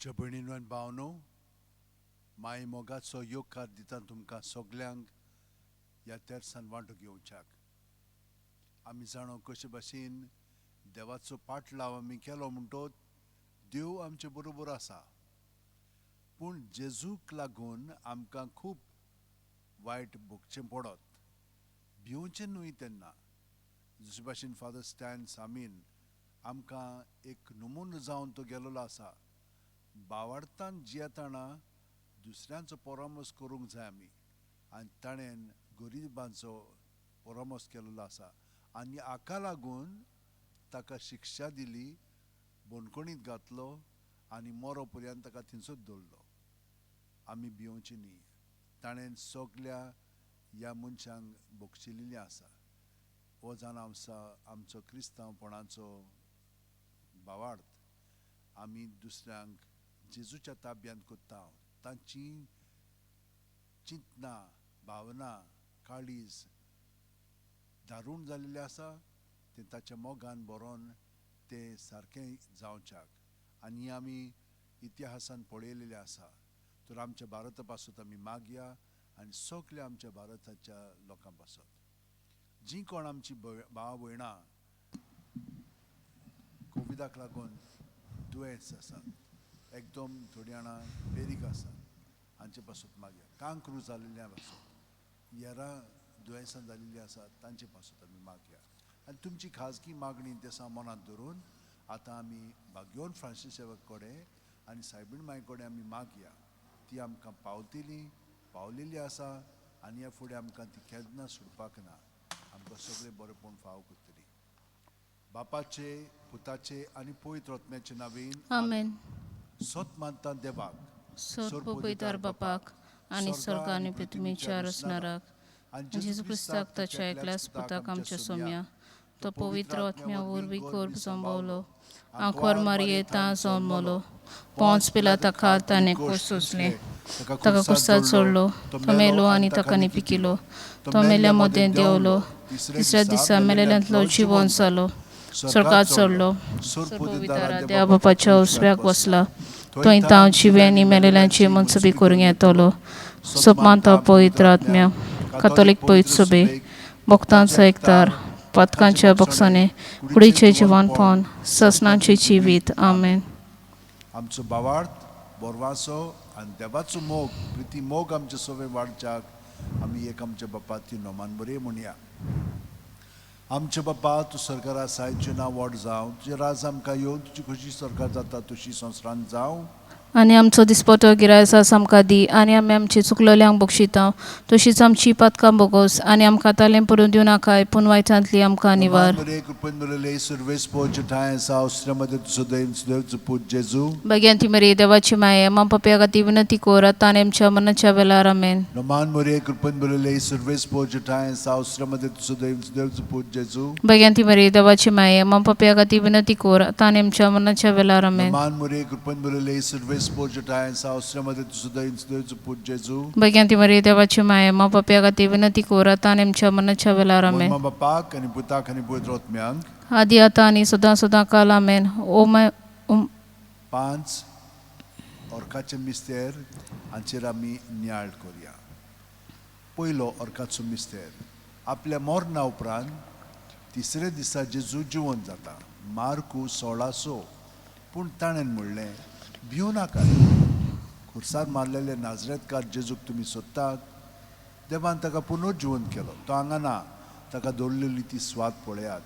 म्हज्या भयणीनो आनी भावनो, माय मोगाचो योगकार दिता तुमकां सगल्यांक ह्या तेर्सान वांटो घेवच्याक. आमी जाणो कशे भाशेन देवाचो पाट लाव आमी केलो म्हणटोच देव आमचे बरोबर आसा. पूण जेजूक लागून आमकां खूब वायट भोगचें पडत. भिवचें न्हय तेन्ना. जशे भाशेन फादर स्टॅन सामीन आमकां एक नमूनो जावन तो गेलोलो आसा. भावार्थान जियेताना दुसऱ्यांचो परामर्श करूंक जाय आमी. आनी ताणें गरिबांचो परामर्श केल्लो आसा. आनी हाका लागून ताका शिक्षा दिली, बोनकोणींत घातलो आनी मरो पर्यंत ताका थिंयसरूच दवरलो. आमी भिवची न्ही. ताणें सगल्या ह्या मनशांक भोगशिल्लें आसा. हो जावन आमचो क्रिस्तांवपणाचो भावार्थ. आमी दुसऱ्यांक जेजूच्या ताब्यांत कोत्ता. तांची चिंतना, भावना, काळीज दारूण जाल्लेलें आसा. तें ताच्या मोगान बरोवन तें सारकें जावच्याक. आनी आमी इतिहासान पळयलेलें आसा. तर आमच्या भारता पासत आमी मागया आनी सगल्या आमच्या भारताच्या लोकां पासत. जीं कोण आमची भाव भयणां कोविडाक लागून दुयेंस आसात, एकदम थोडीं जाणां बेरीक आसात, हांचे पासत मागया. कांक्रू जाल्लेल्या पासत, हेरां दुयेंसां जाल्लीं आसात, तांचे पासत आमी मागया. आनी तुमची खाजगी मागणी दिसा मनांत धरून आतां आमी भाग्योन फ्रांसीस सेवक कडेन आनी सायबीण मांय कडेन आमी मागया. ती आमकां पावलेली आसा आनी ह्या फुडें आमकां ती केन्ना सुटपाक ना. आमकां सगळें बरेंपण फावो करतली. बापाचे, पुताचे आनी पवित्र आत्म्याचे नांवेन आमेन. सोत मानता देवाक, सोर पवित्र बापाक आनी स्वर्ग आनी पृथ्वीच्या रचणाराक आनी जेजू क्रिस्ताक ताच्या एकल्याच पुताक आमच्या सोम्या तो पवित्र आत्म्या वरवीं कोर्ब संभोवलो, आंखवार मारये ता जल्मलो, पोंच पिलाता खाल ताणें कोस सोंसलें, ताका कुस्तार चडलो, तो मेलो आनी ताका निपिकिलो, तो मेल्या मदें देंवलो, तिसऱ्या दिसा मेलेल्यांतलो जिवंत जालो, स्वर्गांत चडलो, सोर पवित्र देवा बापाच्या उसव्याक बसला, थंय तांव जिवे आनी मेलेल्यांची मनसुबी करूंक येतलो. सोप मानता पवित्र आत्म्या, कातोलीक पवित्र सभे, भक्तांचो एकतार, पातकांच्या बक्षाने, कुडीचें जिवनपण, ससनांचें जिवीत. आमेन. आमचो भावार्थ बोरवासो आनी देवाचो मोग, प्रिती मोग आमचे सगळे वाडच्याक आमी एक आमच्या बापा ती नोमान बरें म्हणया. आमचे बापा तूं सरकार आसा, तुजें नांव व्हड जावं, तुजें राज आमकां येवन तुजी खुशी सरकार जाता तशी संवसारांत जावं. आनी आमचो दिसपतो गिरायस आमकां दी, आनी आमी आमची चुकलोल्यांक बक्षिता, तशीच आमची पातकां बोगोस, आनी आमकां तालें पडून दिवं नाकाय, पूण वायटांतली आमकां निवार. बेगीन ती मरे देवाची माये, आम पप्या खातीर विनंती कर, आतां आनी आमच्या मरणाच्या वेळार. आमेन. बेगीन ती मरे देवाची माये, आम पप्या खातीर विनंती कर, आतां आनी आमच्या मरणाच्या वेळार. आमेन. बेगीन ती मरे देवाची माये, आम पप्या खातीर विनंती कर, आतां आनी आमच्या मरणाच्या वेळार. आमेन. आदी आतां आनी सदां सदां काल. आमेन. पांच अर्काचे मिस्तेर हांचेर आमी नियाळ करुया. पयलो अर्काचो मिस्तेर. आपल्या मरणा उपरांत तिसऱ्या दिसा जेजू जिवंत जाता. मार्कू 16:6. पूण ताणें म्हणलें, भिवू नाकात. खुर्सार मारलेले नाजरेतकार जेजूक तुमी सोदतात. देवान ताका पुनर्जिवंत केलो. तो हांगा ना. ताका दवरलेली ती स्वाद पळयात.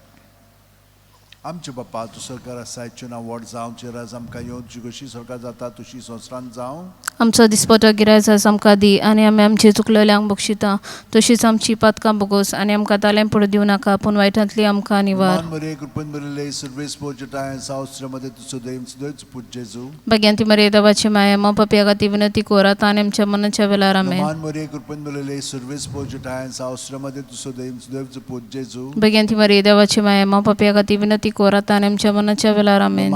आमचे बापा तूं सरकार आसा, तुजें नांव व्हड जावं, तुजें राज आमकां येवन तुजी कशी सरकार जाता तशी संवसारांत जावं. आमचो दिसपतो गिरायस आमकां दी, आनी आमी आमची चुकलोल्यांक बक्षिता, तशीच आमची पातकां बोगोस, आनी आमकां तालें पडूं दिवं नाका, पूण वायटांतली आमकां निवार. बेगीन ती मरे देवाची माये, आम पप्या खातीर विनंती कर, आतां आनी आमच्या मरणाच्या वेळार. आमेन. बेगीन ती मरे देवाची माये, आम पप्या खातीर विनंती कर, आतां आनी आमच्या मरणाच्या वेळार. आमेन.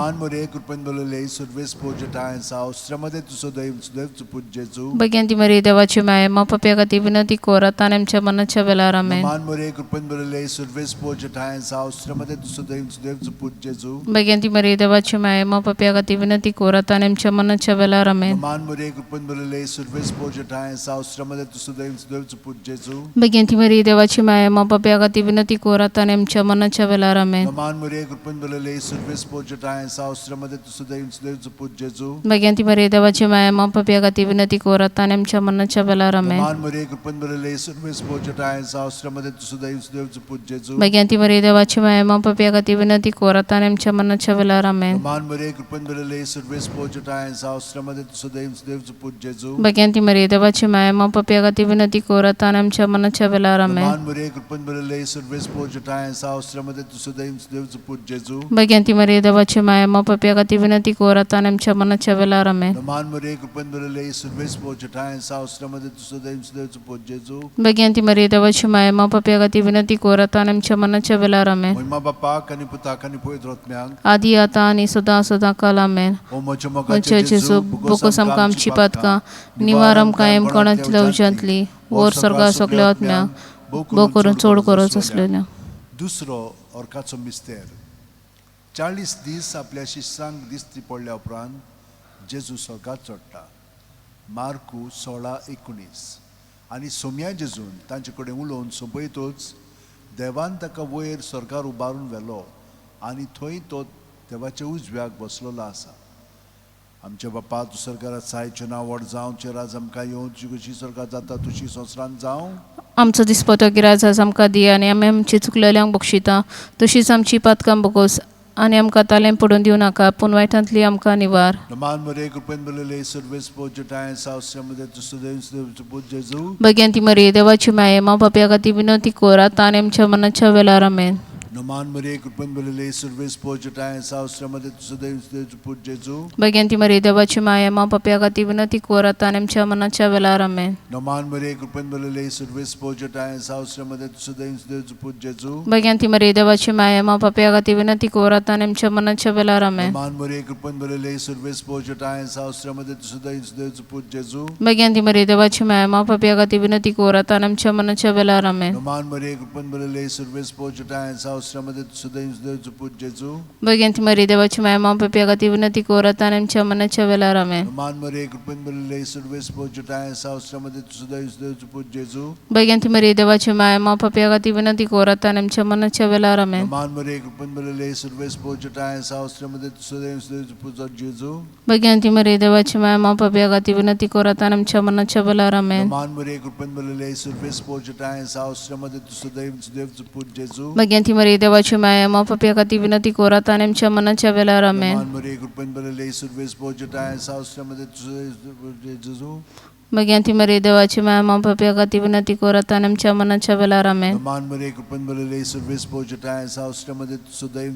सुदैव चुपूत जेजू Bagi Maria devaci mai, ma papia cativina di cora, tanem chamana chavelara men. Man Maria Kurpan Barale Surveys Pojatayan South Stramade to Sudev Zuput Jezu. Bagi Maria devaci mai, ma papia cativina di cora, tanem chamana chavelara men. Man Maria Kurpan Barale Surveys Pojatayan South Stramade to Sudev Zuput Jezu. Bagi Maria devaci mai, ma papia cativina di cora, tanem chamana chavelara men. Man Maria Kurpan Barale Surveys Pojatayan South Stramade to Sudev Zuput Jezu. Bagi Maria devaci mai, ma papia cativina di cora, tanem chamana chavelara men. Man Maria Kurpan Barale Surveys Pojatayan South Stramade to Sudev Zuput Jezu. Bagi Maria devaci mai, ma papia cativina di cora, tanem chamana chavelara men. Man Maria Kurpan Barale Surveys Pojatayan South Stramade to Sudev Zuput Jezu. Bagi Maria devaci mai, ma papia cativina di cora, tanem chamana chavelara men. Man Maria Kurpan Barale Surveys Pojatayan South Stramade to Sudev Zuput Jezu. Bagi Maria devaci mai, ma papia cativina di cora, tanem chamana chavelara men. Man Maria Kurpan Barale Surveys Pojatayan South Stramade to Sudev Zuput Jezu. Bagi Maria devaci mai, ma papia cativina di cora, tanem chamana chavelara men. Moima Bapa Kaniputa Kanipoy Drotmyang. Adi ata ani suda kala men. O Mochamoka Jesu, bukosam kam cipatka, niwaram kaim konat lewjantli, वर सर्गा सगळ्या आत्म्या बो करून चोड करत असलेल्या. दुसरो ऑर्काचो मिस्तेर 40 दीस आपल्या शिष्यांक दिसती पडल्या उपरांत जेजू स्वर्गात चडटा. मार्कू 16:19. आनी सोम्या जेजून तांचे कडेन उलोवन सोंपयतूच देवान ताका वयर स्वर्गार उबारून व्हेलो आनी थंय तो देवाच्या उजव्याक बसलेलो आसा. आमच्या बापा तूं स्वर्गारात सायचें नांव व्हड जावं, चे राज आमकां येवं, तुजी कशी स्वर्गात जाता तुशी संवसारांत जावं. आमचो दिसपतो गिराज आज आमकां दी आनी आमी आमची चुकलेल्यांक बक्षिता, तशीच आमची पातकां बगोस आनी आमकां तालें पडून दिवं नाका, पूण वायटांतली आमकां निवार. नमान मरे कृपेन बलले सर्वेस पोजटाय सावस्यमध्ये तुझे जेजू. भगवंती मरिये देवाची माये, मा पाप्या खातीर विनंती कर, आतां आनी आमच्या मरणाच्या वेळार आमेन. नमान मरे कृपेन बलले सर्वेस पोजटाय सावस्यमध्ये तुझे जेजू. भगवंती मरिये देवाची माये, मा पाप्या खातीर विनंती कर, आतां आनी आमच्या मरणाच्या वेळार आमेन. नमान मरे कृपेन बलले सर्वेस पोजटाय सावस्यमध्ये तुझे जेजू. भगवंती मरिये देवाची माये, मा पाप्या खातीर विनंती कर, आतां आनी आमच्या मरणाच्या वेळार आमेन. नमान मरे कृपेन बलले सर्वेस पोजटाय सावस्यमध्ये तुझे जेजू. भगवंती मरिये देवाची माये, मा पाप्या खातीर विनंती कर, आतां आनी आमच्या मरणाच्या वेळार आमेन. नमान मरे कृपेन बलले सर्वेस पोजटाय सावस्यमध्ये तुझे जेजू. भगवंती मरिये देवाची माये, मा पाप्या खातीर विनंती कर, आतां आनी आमच्या मरणाच्या वेळार आमेन. नमान मरे कृपेन बलले सर्वेस पोजटाय सावस्यमध्ये तुझे जेजू. भगवंती मरिये देवाची माये, मा पाप्या खातीर विनंती कर, आतां आनी आमच्या मरणाच्या वेळार आमेन. नमान मरे कृपेन बलले सर्वेस पोजटाय सावस्यमध्ये तुझे जेजू. भगवंती मरिये देवाची माये, मा पाप्या खातीर विनंती कर, आतां आनी आमच्या मरणाच्या वेळार आमेन. नमान मरे कृपेन बलले सर्वेस पोजटाय सावस्यमध्ये तुझे जेजू. भगवंती मरिये देवाची माये, मा पाप्या खातीर विनंती कर, आतां आनी आमच्या मरणाच्या वेळार आमेन. नमान मरे कृपेन बलले सर्वेस पोजटाय सावस्यमध्ये तुझे जेजू. भगवंती मरिये देवाची माये, मा पाप्या खातीर विनंती कर, आतां आनी आमच्या मरणाच्या वेळार आमेन. नमान मरे कृपेन बलले सर्वेस पोजटाय सावस्यमध्ये तुझे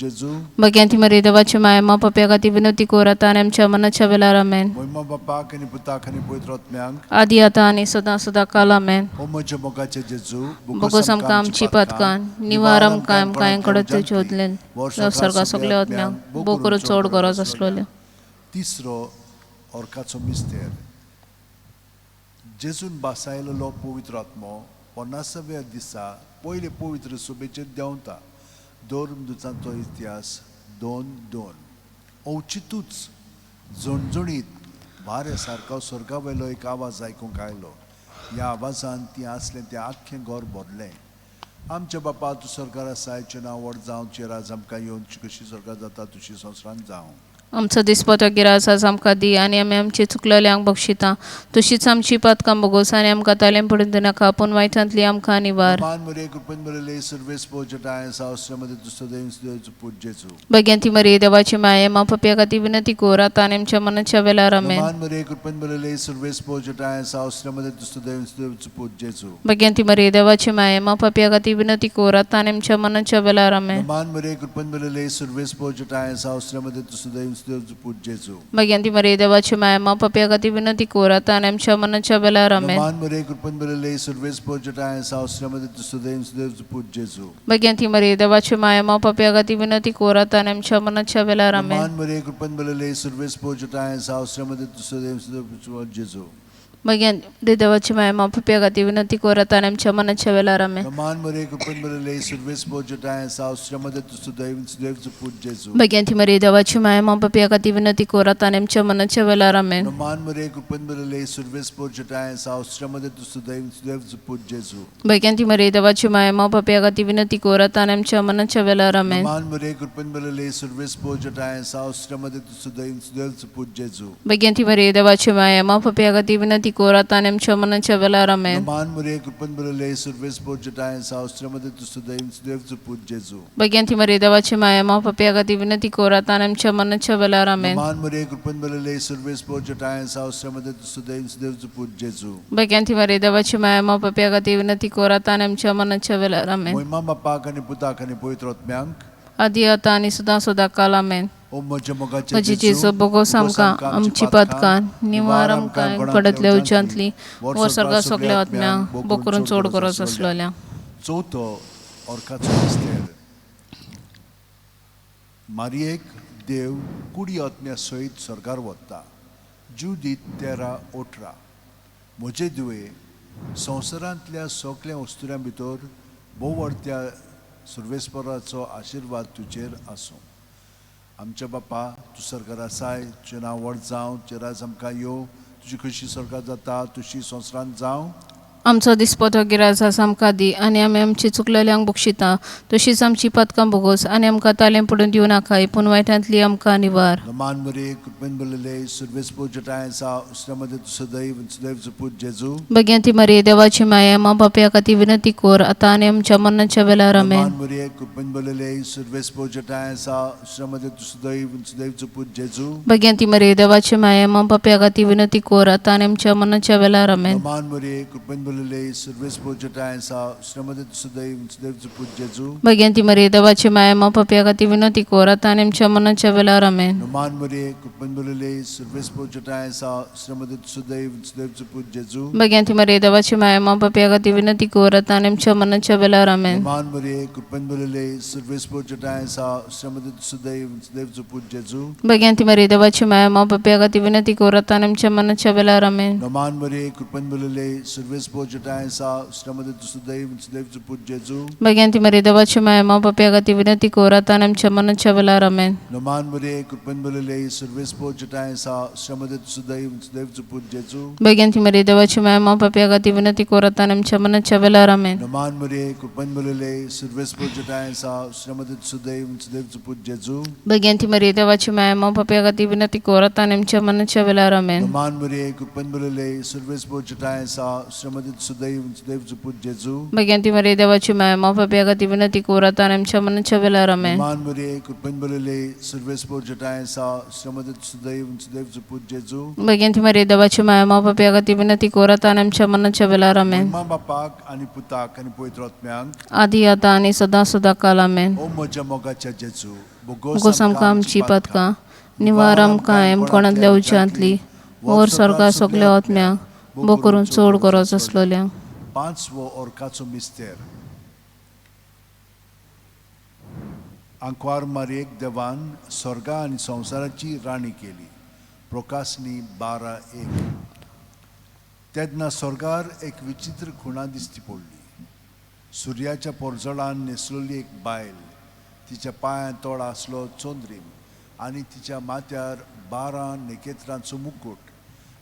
जेजू. भगवंती मरिये देवाची माये, मा पाप्या खातीर विनंती कर, आतां आनी आमच्या मरणाच्या वेळार आमेन. मोइमा बापा कनी पुता कनी पवित्र आत्म्यांक. आदी आतां आनी सदां काल आमेन. ओ म्हज्या मोगाचे जेजू. बगोस आमकां आमची पातकां, निवार आमकां आमकां कडेन चोदलें, सर्गा सगळ्या आत्म्यांक बो करून चड गरज आसलेल्या. तिसरो ऑर्काचो मिस्तेर. जेजून बासायलेलो पवित्र आत्मो 50व्या दिसा पयले पवित्र सभेचेर देंवता. दोरमदुचांचो इतिहास 2:2. औचितूच झणझणीत वाऱ्या सारको स्वर्गा वयलो एक आवाज आयकूंक आयलो. ह्या आवाजान ती आसलें तें आख्खें घर भरलें. आमच्या बापा तूं स्वर्गार आसायचें नांव व्हड जावं, ची राज आमकां येवन कशी स्वर्गात जाता तुशी संवसारांत जावं. आमचो दिसपतो गिराज आज आमकां दी आनी आमी आमची चुकलेल्यांक बक्षिता, तशीच आमची पातकां बगोस आनी आमकां तालें पडून दिनाका, पूण वायटांतली आमकां निवार. नमान मरे कृपेन बलले सर्वेस पोजटाय सावस्यमध्ये तुझे जेजू. भगवंती मरिये देवाची माये, मा पाप्या खातीर विनंती कर, आतां आनी आमच्या मरणाच्या वेळार आमेन. नमान मरे कृपेन बलले सर्वेस पोजटाय सावस्यमध्ये तुझे जेजू. भगवंती मरिये देवाची माये, मा पाप्या खातीर विनंती कर, आतां आनी आमच्या मरणाच्या वेळार आमेन. नमान मरे कृपेन बलले सर्वेस पोजटाय सावस्यमध्ये तुझे सुदैव पूज जेजू Bagi Maria devaci mai ma papia gati vinati kura tanem chamana chabela ramen. Naman Maria kurpan belele surves pojata sausramade suदैव पूज जेजू Bagi Maria devaci mai ma papia gati vinati kura tanem chamana chabela ramen. Naman Maria kurpan belele surves pojata sausramade suदैव पूज जेजू Bagi devaci mai ma papia gati vinati kura tanem chamana chabela ramen. Naman Maria kurpan belele surves pojata sausramade suदैव पूज जेजू Bagi Maria devaci mai ma papia gati vinati kura tanem chamana chabela ramen. Naman Maria kurpan belele surves pojata sausramade suदैव पूज जेजू Bagi Maria devaci mai ma papia gati vinati kura tanem chamana chabela ramen. Naman Maria kurpan belele surves pojata sausramade suदैव पूज जेजू Bagi Maria devaci mai ma papia gati vinati kura tanem chamana chabela ramen. Naman Maria kurpan belele surves pojata sausramade suदैव पूज जेजू Bagi Maria devaci mai ma papia gati vinati kura tanem chamana chabela ramen. Naman Maria kurpan belele surves pojata sausramade suदैव पूज जेजू Bagi Maria devaci mai ma papia gati vinati kura tanem chamana chabela ramen. Moima mapa kani puta kani poitrotmyank Adi ata ani suda suda kalamen. Mogacha Majijizo bogosamka amchipatka niwaramka पडतल्या उच्चांतली वर सर्गा सगळ्या आत्म्या बोकरून चोड करत असलेल्या चौथो orkaचो मिस्तेर मारियेक देव कुडी आत्म्या सयत सरकार वता जुदीत 13:18 म्हजे दुवे संवसारांतल्या सगळ्या वस्तुऱ्यां भितर भोवरत्या सर्वेस्पराचो आशिर्वाद तुजेर आसूं आमच्या बापा तूं सरकार आसाय तुजें नांव व्हड जावं तुजें राज आमकां येवं तुजी कशी सरकार जाता तुजी संवसारांत जावं आमचो दिसपतो गिराजा आमकां दी आनी आमी आमची चुकलेल्यांक बक्षिता तशीच आमची पदकां भोगोस आनी आमकां तालें पडून दिवं नाकाय पूण वायटांतली आमकां निवार नमान मरे कुटुंब बलले सर्वेस पोजटाय सा श्रमदे सुदैव पूज जेजू भगवंती मरे देवाची माया मा बापया खाती विनंती कोर आता आनी आमच्या मरणाच्या वेळार आमेन. नमान मरे कुटुंब बलले सर्वेस पोजटाय सा श्रमदे सुदैव पूज जेजू भगवंती मरे देवाची माया मा बापया खाती विनंती कोर आता आनी आमच्या मरणाच्या वेळार आमेन. नमान मरे कुटुंब बलले सर्वेस पोजटाय सा श्रमदे सुदैव पूज जेजू भगवंती मरे देवाची माया मा बापया खाती विनंती कोर आता आनी आमच्या मरणाच्या वेळार आमेन. नमान मरे कुटुंब बलले सर्वेस पोजटाय सा श्रमदे सुदैव पूज जेजू भगवंती मरे देवाची माया मा बापया खाती विनंती कोर आता आनी आमच्या मरणाच्या वेळार आमेन. नमान मरे कुटुंब बलले सर्वेस पोजटाय सा श्रमदे सुदैव पूज जेजू भगवंती मरे देवाची माया मा बापया खाती विनंती कोर आता आनी आमच्या मरणाच्या वेळार आमेन. नमान मरे कुटुंब बलले सर्वेस पोजटाय सा श्रमदे सुदैव पूज जेजू भगवंती मरे देवाची माया मा बापया खाती विनंती कोर आता आनी आमच्या मरणाच्या वेळार आमेन. नमान मरे कुटुंब बलले सर्वेस पोजटाय सा श्रमदे सुदैव पूज जेजू भगवंती मरे देवाची माया मा बापया खाती विनंती कोर आता आनी आमच्या मरणाच्या वेळार आमेन. नमान मरे कुटुंब बलले सर्वेस पोजटाय सा श्रमदे सुदैव पूज जेजू भगवंती मरे देवाची माया मा बापया खाती विनंती कोर आता आनी आमच्या मरणाच्या वेळार आमेन. नमान मरे कुटुंब बलले सर्वेस पोजटाय सा श्रमदे सुदैव पूज जेजू भगवंती मरे देवाची माया मा बापया खाती विनंती कोर आता आनी आमच्या मरणाच्या वेळार आमेन. नमान मरे कुटुंब बलले सर्वेस पोजटाय सा श्रमदे सुदैव पूज जेजू भगवंती मरे देवाची माया मा बापया खाती विनंती कोर आता आनी आमच्या मरणाच्या वेळार आमेन. महिमा बापाक आनी पुताक आनी पवित्र आत्म्यांक आदी आता आनी सदां सदां काल आमेन. ओ म्हज्या मोगाच्या जेजू बोगोस आमकां आमची पदकां निवार आमकां हेम कोणांतल्या उच्चांतली वर स्वर्गा सगळ्या आत्म्यांक बो करून चोड गरज आसलेल्यांक. पांचवो ओर्काचो मिस्तेर आंकवार मारयेक देवान स्वर्गा आनी संवसाराची राणी केली. प्रकाशनी 12:1 तेन्ना स्वर्गार एक विचित्र खुणा दिश्टी पडली. सुर्याच्या पोरजोळान न्हेसलेली एक बायल, तिच्या पांयां तोड आसलो चोंद्रीम आनी तिच्या माथ्यार 12 नखेत्रांचो मुकुट.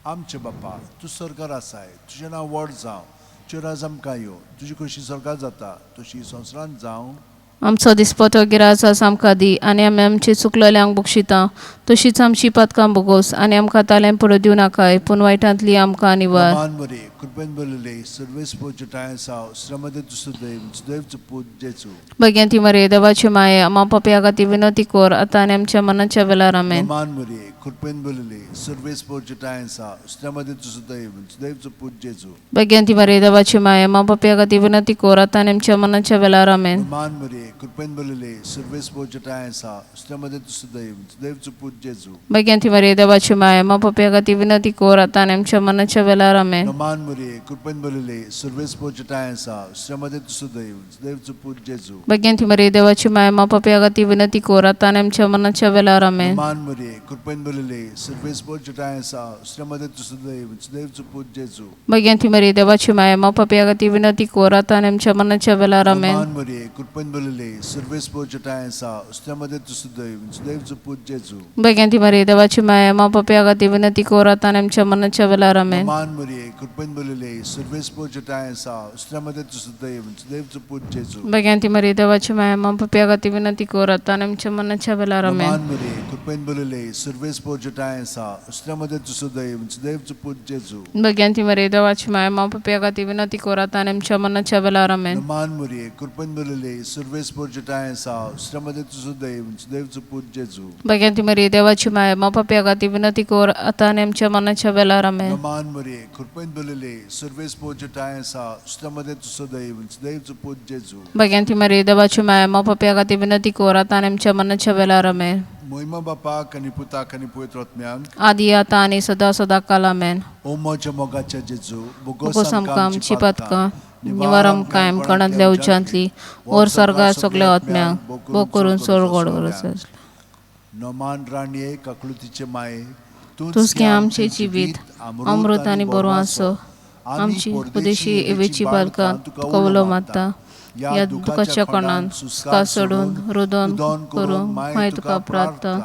आमचे बापा तूं स्वर्गार आसाय, तुजें नांव व्हड जावं, तुजें राज आमकां येवं, तुजी कशी स्वर्गार जाता तशी संवसारांत जावं. आमचो दिसपतो गिराज आमकां दी आनी आमी आमची चुकलेल्यांक बक्षिता तशीच आमची पदकां भोगोस आनी आमकां तालें पडूं दिवं नाकाय पूण वायटांतली आमकां निवार. नमान मरे कृपेन बलले सर्वेस पोजटाय सा श्रमदे सुदैव पूज जेजू भगवंती मरे देवाची माया मा बापया खाती विनंती कोर आता आनी आमच्या मरणाच्या वेळार आमेन. नमान मरे कृपेन बलले सर्वेस पोजटाय सा श्रमदे सुदैव पूज जेजू भगवंती मरे देवाची माया मा बापया खाती विनंती कोर आता आनी आमच्या मरणाच्या वेळार आमेन. नमान मरे कृपेन बलले सर्वेस पोजटाय सा श्रमदे सुदैव पूज Jesu. Bagianti Maria devaci mai, ma papiagati vinati cora tanem chamana chavelar amen. Naman Maria, kurban bolile, service po jatayansa, Sramade Tusudev, Dev Chuput Jesu. Bagianti Maria devaci mai, ma papiagati vinati cora tanem chamana chavelar amen. Naman Maria, kurban bolile, service po jatayansa, Sramade Tusudev, Dev Chuput Jesu. Bagianti Maria devaci mai, ma papiagati vinati cora tanem chamana chavelar amen. Naman Maria, kurban bolile, service po jatayansa, Sramade Tusudev, Dev Chuput Jesu. Bagianti Maria devaci mai, ma papiagati vinati cora tanem chamana chavelar amen. Naman Maria, kurban bolile, service po jatayansa, Sramade Tusudev, Dev Chuput Jesu. Bagianti Maria devaci mai, ma papiagati vinati cora tanem chamana chavelar amen. Naman Maria, kurban bolile, service po jatayansa, Sramade Tusudev, Dev Chuput Jesu. Bagianti Maria devaci mai, ma papiagati vinati cora tanem chamana chavelar amen. Naman Maria, kurban bolile, service po jatayansa, Sramade Tusudev, Dev Chuput Jesu. Bagianti Maria devaci mai, ma papiagati vinati cora tanem chamana chavelar amen. Naman Maria, kurban bolile, service po jatayansa, Sramade Tusudev, Dev Chuput Jesu. Bagianti Maria devaci mai, ma papiagati vinati cora tanem chamana chavelar amen. Moima Bapa, Kaniputa, Kanipuetrotmiang, Adi आता आणि सदा सदा काल आमेन. O moja mogacha Jesu, Bogosam kam chipatka, nivaram kaim kanadल्या उच्चांतली, वर सर्गा सगळ्या आत्म्यांक, बो करून सोरगोड करस. Noman Raniye, Kaklutiche Mae, तूच की आमचे जीवित, अमृत आणि बरो आसो, आमची उपदेशी एवेची बालका कवलो माता, या दुखाच्या कणान सुका सोडून रुदन करून माय तुका प्रार्थना.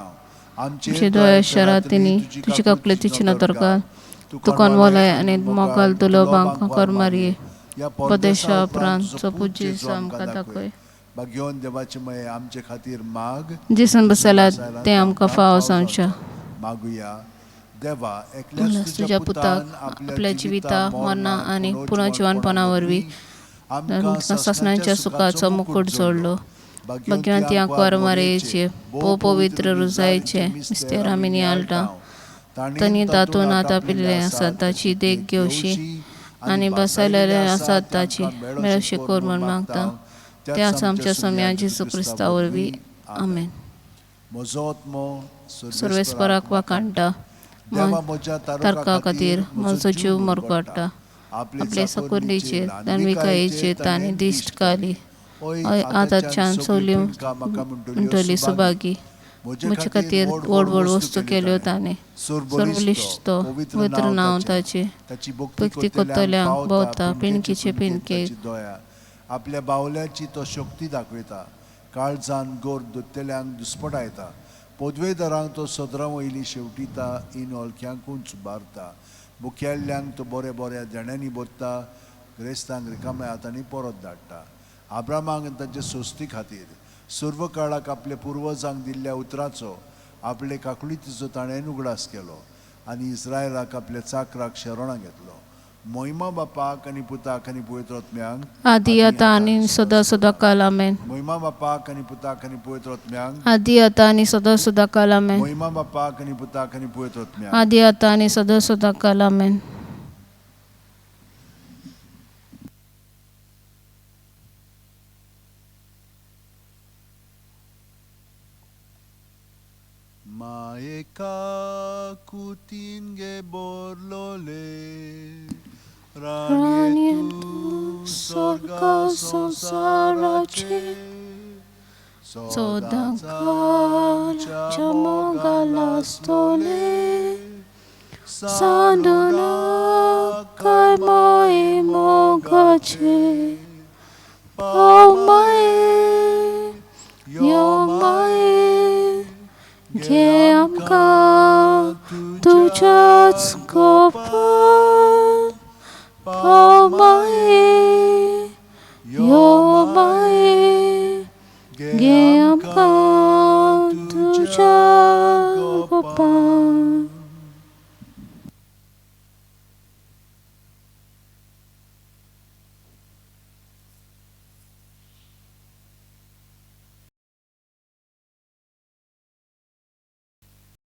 आमचे दोया शरातिनी तुझी कपलेतीची नदरकार, तुकान वलय आणि मोगाल तुलो बांक कर मारिये, पदेशा प्रांत पूजी आमकां दाखय. भाग्यवन देवाचे मये आमचे खातीर माग, जिसन बसला ते आमकां फावो सांगच्या. मागुया. देवा, म्हणूनच तुझ्या पुताक आपल्या जिविता मरणा आणि पुनर्जीवनपणा आमकां ससनांच्या सुखाचो मुकुट जोडलो. भाग्यवंती आंकवार मारेचे, पो पवित्र रुजायचे मिस्तेर आमी नियाळटा. तनी तातून आतां पिल्ले आसात ताची देख घेवशी आणि बसयलेले आसात ताची मेळशी कोर म्हूण मागता. त्याच आमच्या सम्या जेजू क्रिस्ता वरवीं आमेन. मोजोत्मो सर्वेस्पराक वाकाणटा, तारका खातीर म्हजो जीव मोरगोडटा. आपले सकुर्डीचेर दानविकायेचेर तांणी दिश्ट घाली. आतांच्यान चवली म्हणटली सुभागी. म्हजे खातीर व्हड व्हड वस्तू केल्यो ताणें. सर्वलिश्तो पवित्र नांव ताचें. भक्ती कोत्तल्यांक भोंवता पिणकीचे पिणकेक. आपल्या बावल्याची तो शक्ती दाखयता. काळजान गोर दोत्तेल्यांक दुस्पटायता. पदवेदारांक तो सदरां वयली शेवटिता. इन ओळख्यांकूच उबारता. मुखेल्ल्यांक तो बऱ्या बऱ्या देण्यांनी बोत्ता. क्रेस्तांक रिकाम्या हातांनी परत धाडटा. आब्रामाक ताचे सोस्ती खातीर सर्व काळाक आपल्या पुर्वजांक दिल्ल्या उतराचो आपले काकुळीतीचो ताणें उगडास केलो आनी इस्रायलाक आपल्या चाकराक शरणा घेतलो. मोहिमा बापाक आनी पुताक आनी पवित्र आत्म्यांक आदी आतां आनी सदां सदां काल आमेन. मोहिमा बापाक आनी पुताक आनी पवित्र आत्म्यांक आदी आतां आनी सदां सदां काल आमेन. मोहिमा बापाक आनी पुताक आनी पवित्र आत्म्यांक आदी आतां आनी सदां सदां काल आमेन. Maeka kutinge borlole Ranietu sorga sonsarace Sodanga chamogalastole Sanduna kai mai mogace Paumae Yomae Ge amka tuझ्याच कोपा